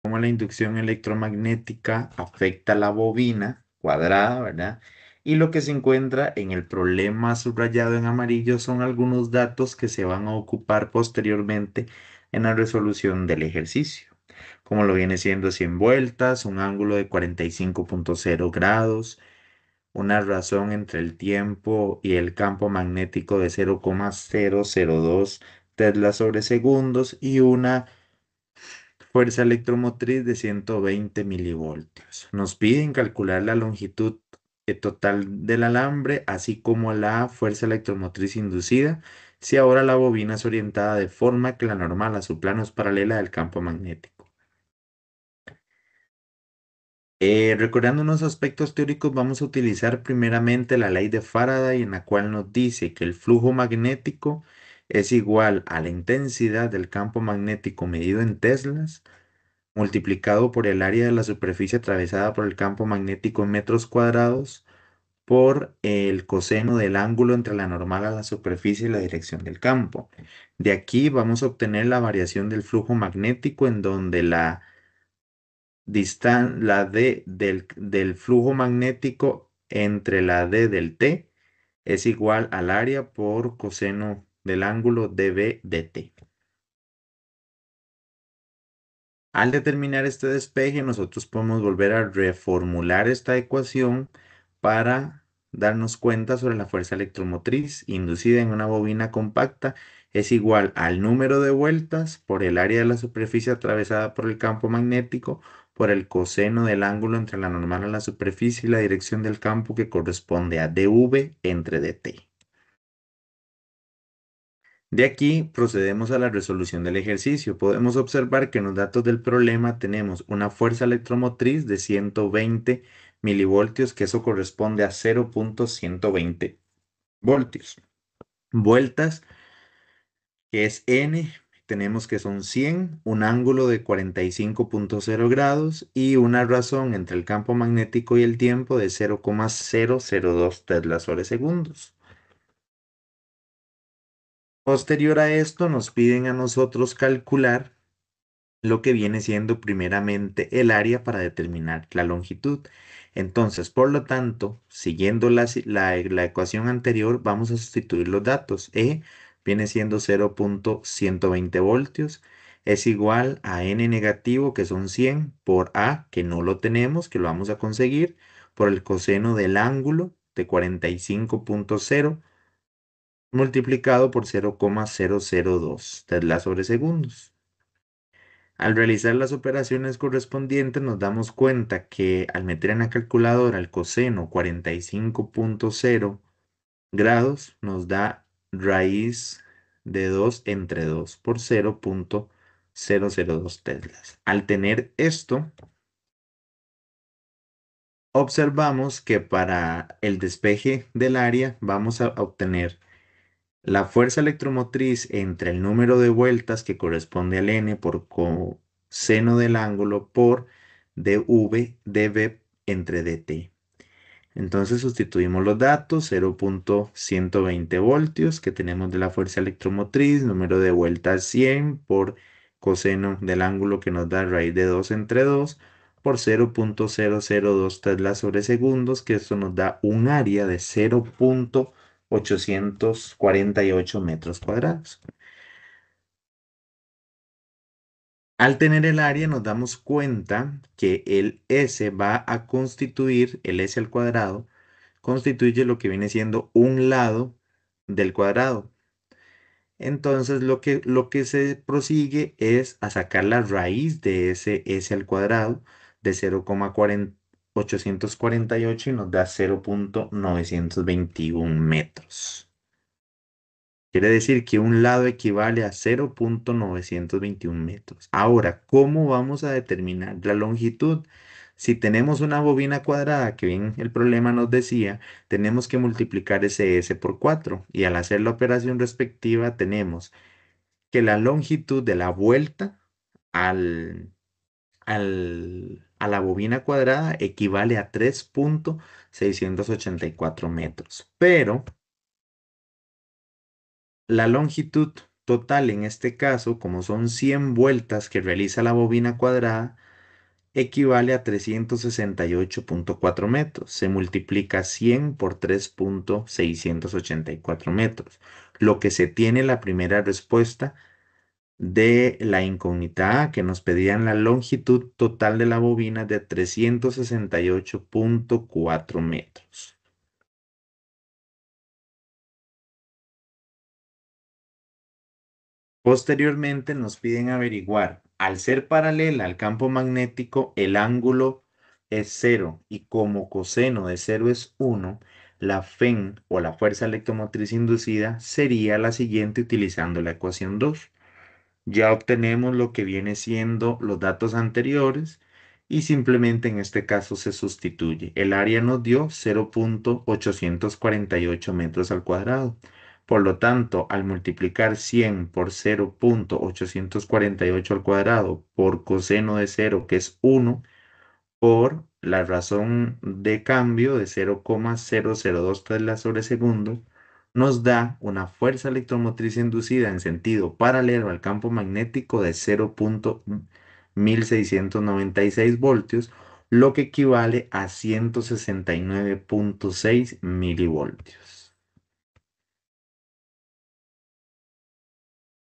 cómo la inducción electromagnética afecta la bobina cuadrada, ¿verdad? Y lo que se encuentra en el problema subrayado en amarillo son algunos datos que se van a ocupar posteriormente en la resolución del ejercicio, como lo viene siendo 100 vueltas, un ángulo de 45,0 grados, una razón entre el tiempo y el campo magnético de 0,002 tesla sobre segundos y una fuerza electromotriz de 120 milivoltios. Nos piden calcular la longitud total del alambre, así como la fuerza electromotriz inducida, si ahora la bobina es orientada de forma que la normal a su plano es paralela del campo magnético. Recordando unos aspectos teóricos, vamos a utilizar primeramente la ley de Faraday, en la cual nos dice que el flujo magnético es igual a la intensidad del campo magnético medido en teslas multiplicado por el área de la superficie atravesada por el campo magnético en metros cuadrados por el coseno del ángulo entre la normal a la superficie y la dirección del campo. De aquí vamos a obtener la variación del flujo magnético en donde la D del flujo magnético entre la D del T es igual al área por coseno del ángulo dB dt. Al determinar este despeje, nosotros podemos volver a reformular esta ecuación para darnos cuenta sobre la fuerza electromotriz inducida en una bobina compacta es igual al número de vueltas por el área de la superficie atravesada por el campo magnético por el coseno del ángulo entre la normal a la superficie y la dirección del campo que corresponde a dV entre dt. De aquí procedemos a la resolución del ejercicio. Podemos observar que en los datos del problema tenemos una fuerza electromotriz de 120 milivoltios, que eso corresponde a 0,120 voltios. Vueltas, que es N, tenemos que son 100, un ángulo de 45,0 grados y una razón entre el campo magnético y el tiempo de 0,002 tesla sobre segundos. Posterior a esto, nos piden a nosotros calcular lo que viene siendo primeramente el área para determinar la longitud. Entonces, por lo tanto, siguiendo la ecuación anterior, vamos a sustituir los datos. E viene siendo 0,120 voltios, es igual a N negativo, que son 100, por A, que no lo tenemos, que lo vamos a conseguir, por el coseno del ángulo de 45,0 multiplicado por 0,002 tesla sobre segundos. Al realizar las operaciones correspondientes nos damos cuenta que al meter en la calculadora el coseno 45,0 grados nos da raíz de 2 entre 2 por 0,002 teslas. Al tener esto, observamos que para el despeje del área vamos a obtener la fuerza electromotriz entre el número de vueltas que corresponde al n por coseno del ángulo por dV entre dt. Entonces sustituimos los datos, 0,120 voltios que tenemos de la fuerza electromotriz, número de vueltas 100 por coseno del ángulo que nos da raíz de 2 entre 2 por 0,002 tesla sobre segundos, que esto nos da un área de 0,848 metros cuadrados. Al tener el área nos damos cuenta que el S va a constituir, el S al cuadrado, constituye lo que viene siendo un lado del cuadrado. Entonces lo que se prosigue es a sacar la raíz de ese S al cuadrado de 0,848 y nos da 0,921 metros. Quiere decir que un lado equivale a 0,921 metros. Ahora, ¿cómo vamos a determinar la longitud? Si tenemos una bobina cuadrada, que bien el problema nos decía, tenemos que multiplicar ese S por 4. Y al hacer la operación respectiva, tenemos que la longitud de la vuelta al, a la bobina cuadrada equivale a 3,684 metros. Pero la longitud total en este caso, como son 100 vueltas que realiza la bobina cuadrada, equivale a 368,4 metros. Se multiplica 100 por 3,684 metros, lo que se tiene la primera respuesta de la incógnita A, que nos pedían la longitud total de la bobina de 368,4 metros. Posteriormente nos piden averiguar, al ser paralela al campo magnético, el ángulo es cero y como coseno de cero es 1, la FEN o la fuerza electromotriz inducida sería la siguiente utilizando la ecuación 2. Ya obtenemos lo que viene siendo los datos anteriores y simplemente en este caso se sustituye. El área nos dio 0,848 metros al cuadrado. Por lo tanto, al multiplicar 100 por 0,848 al cuadrado por coseno de 0, que es 1, por la razón de cambio de 0,002 teslas sobre segundo, nos da una fuerza electromotriz inducida en sentido paralelo al campo magnético de 0,1696 voltios, lo que equivale a 169,6 milivoltios.